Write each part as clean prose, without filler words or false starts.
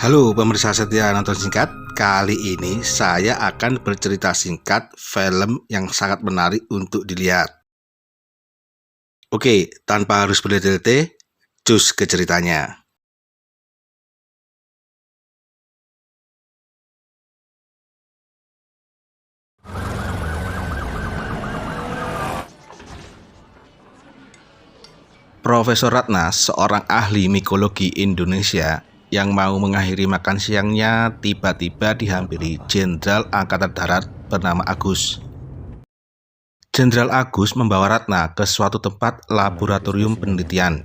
Halo pemirsa setia nonton singkat. Kali ini saya akan bercerita singkat film yang sangat menarik untuk dilihat. Oke, tanpa harus bertele-tele, cus ke ceritanya. Profesor Ratna, seorang ahli mikologi Indonesia yang mau mengakhiri makan siangnya, tiba-tiba dihampiri Jenderal Angkatan Darat bernama Agus. Jenderal Agus membawa Ratna ke suatu tempat laboratorium penelitian.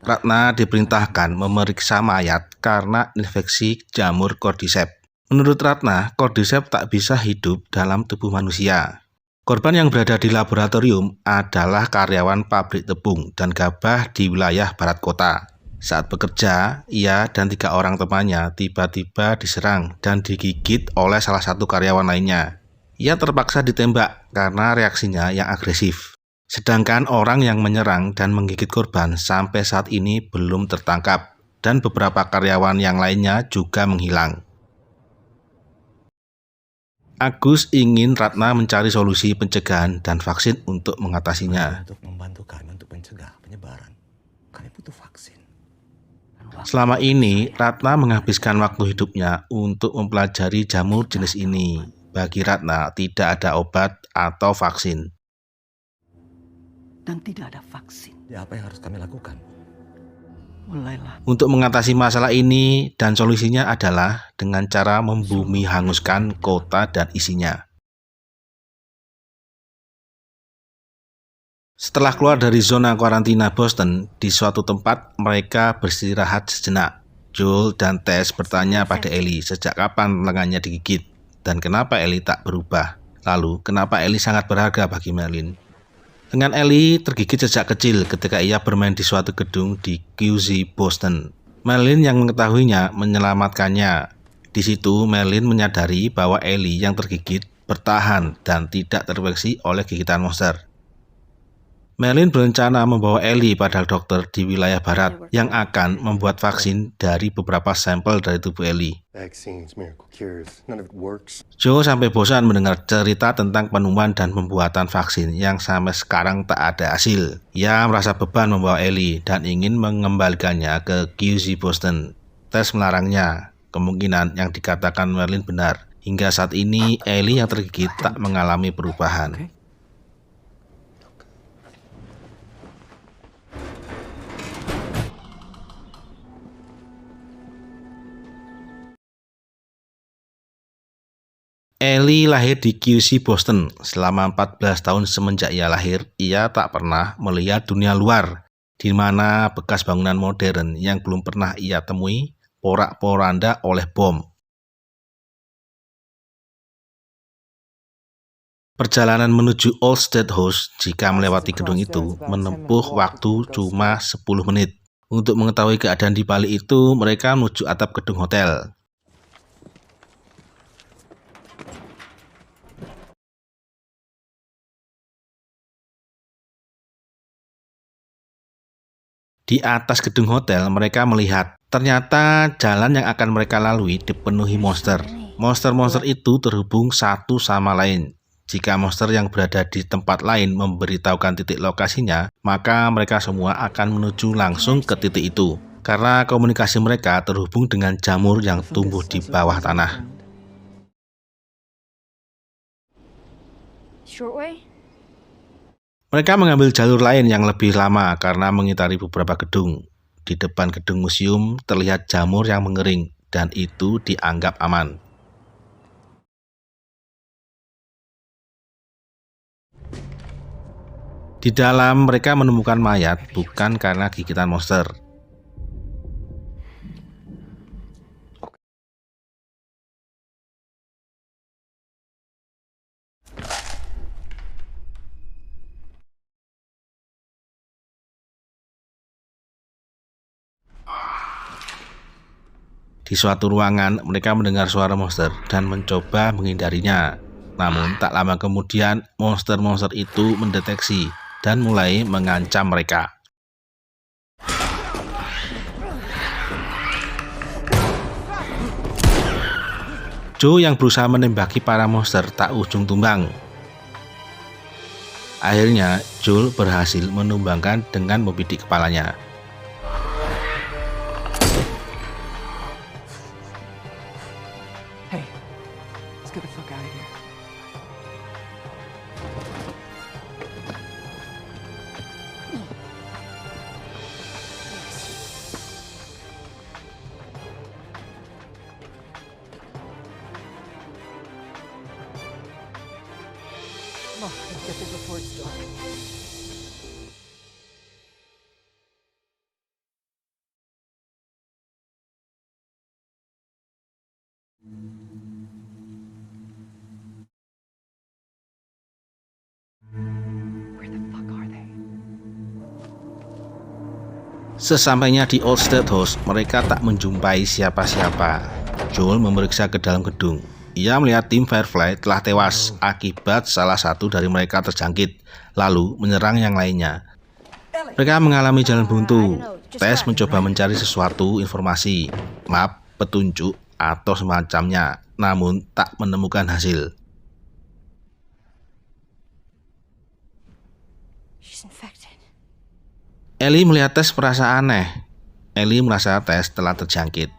Ratna diperintahkan memeriksa mayat karena infeksi jamur Cordyceps. Menurut Ratna, Cordyceps tak bisa hidup dalam tubuh manusia. Korban yang berada di laboratorium adalah karyawan pabrik tepung dan gabah di wilayah barat kota. Saat bekerja, ia dan 3 orang temannya tiba-tiba diserang dan digigit oleh salah satu karyawan lainnya. Ia terpaksa ditembak karena reaksinya yang agresif. Sedangkan orang yang menyerang dan menggigit korban sampai saat ini belum tertangkap dan beberapa karyawan yang lainnya juga menghilang. Agus ingin Ratna mencari solusi pencegahan dan vaksin untuk mengatasinya. Untuk membantu kami untuk mencegah penyebaran, kami butuh vaksin. Selama ini, Ratna menghabiskan waktu hidupnya untuk mempelajari jamur jenis ini. Bagi Ratna, tidak ada obat atau vaksin. Dan tidak ada vaksin. Ya, apa yang harus kami lakukan? Mulailah. Untuk mengatasi masalah ini dan solusinya adalah dengan cara membumi hanguskan kota dan isinya. Setelah keluar dari zona karantina Boston, di suatu tempat mereka beristirahat sejenak. Joel dan Tess bertanya pada Ellie sejak kapan lengannya digigit dan kenapa Ellie tak berubah. Lalu, kenapa Ellie sangat berharga bagi Merlin. Dengan Ellie tergigit sejak kecil ketika ia bermain di suatu gedung di QZ Boston. Merlin yang mengetahuinya menyelamatkannya. Di situ Merlin menyadari bahwa Ellie yang tergigit bertahan dan tidak terinfeksi oleh gigitan monster. Merlin berencana membawa Ellie pada dokter di wilayah barat yang akan membuat vaksin dari beberapa sampel dari tubuh Ellie. Joe sampai bosan mendengar cerita tentang penemuan dan pembuatan vaksin yang sampai sekarang tak ada hasil. Ia merasa beban membawa Ellie dan ingin mengembalikannya ke QZ Boston. Tess melarangnya. Kemungkinan yang dikatakan Merlin benar. Hingga saat ini Ellie yang tergigit tak mengalami perubahan. Ellie lahir di QZ Boston. Selama 14 tahun semenjak ia lahir, ia tak pernah melihat dunia luar, di mana bekas bangunan modern yang belum pernah ia temui porak-poranda oleh bom. Perjalanan menuju Old State House jika melewati gedung itu menempuh waktu cuma 10 menit. Untuk mengetahui keadaan di balik itu, mereka menuju atap gedung hotel. Di atas gedung hotel, mereka melihat ternyata jalan yang akan mereka lalui dipenuhi monster. Monster-monster itu terhubung satu sama lain. Jika monster yang berada di tempat lain memberitahukan titik lokasinya, maka mereka semua akan menuju langsung ke titik itu. Karena komunikasi mereka terhubung dengan jamur yang tumbuh di bawah tanah. Mereka mengambil jalur lain yang lebih lama karena mengitari beberapa gedung. Di depan gedung museum terlihat jamur yang mengering dan itu dianggap aman. Di dalam mereka menemukan mayat bukan karena gigitan monster. Di suatu ruangan, mereka mendengar suara monster dan mencoba menghindarinya. Namun, tak lama kemudian, monster-monster itu mendeteksi dan mulai mengancam mereka. Joe yang berusaha menembaki para monster tak ujung tumbang. Akhirnya, Joel berhasil menumbangkan dengan membidik kepalanya. Hey, let's get the fuck out of here. Come on, let's get there before it's dark. Where the fuck are they? Sesampainya di Old State House, mereka tak menjumpai siapa-siapa. Joel memeriksa ke dalam gedung. Ia melihat tim Firefly telah tewas akibat salah satu dari mereka terjangkit, lalu menyerang yang lainnya. Mereka mengalami jalan buntu. Tess mencoba mencari sesuatu informasi, map, petunjuk, atau semacamnya, namun tak menemukan hasil. She's infected. Ellie melihat Tess merasa aneh. Ellie merasa Tess telah terjangkit.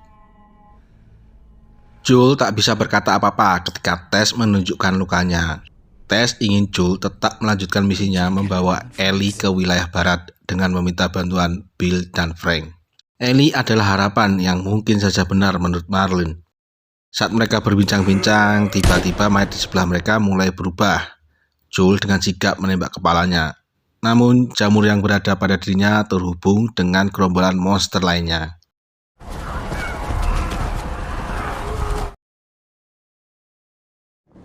Joel tak bisa berkata apa-apa ketika Tess menunjukkan lukanya. Tess ingin Joel tetap melanjutkan misinya membawa Ellie ke wilayah barat dengan meminta bantuan Bill dan Frank. Ellie adalah harapan yang mungkin saja benar menurut Marlene. Saat mereka berbincang-bincang, tiba-tiba mayat di sebelah mereka mulai berubah. Joel dengan sigap menembak kepalanya. Namun jamur yang berada pada dirinya terhubung dengan gerombolan monster lainnya.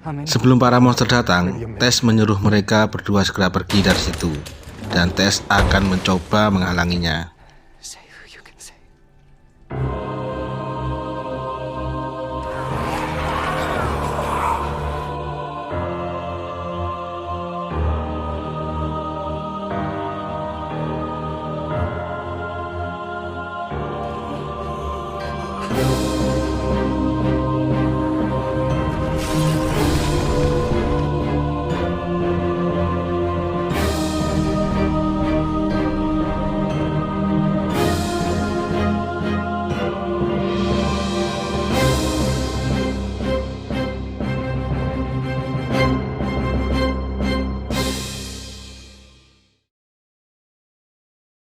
Sebelum para monster datang, Tess menyuruh mereka berdua segera pergi dari situ, dan Tess akan mencoba menghalanginya.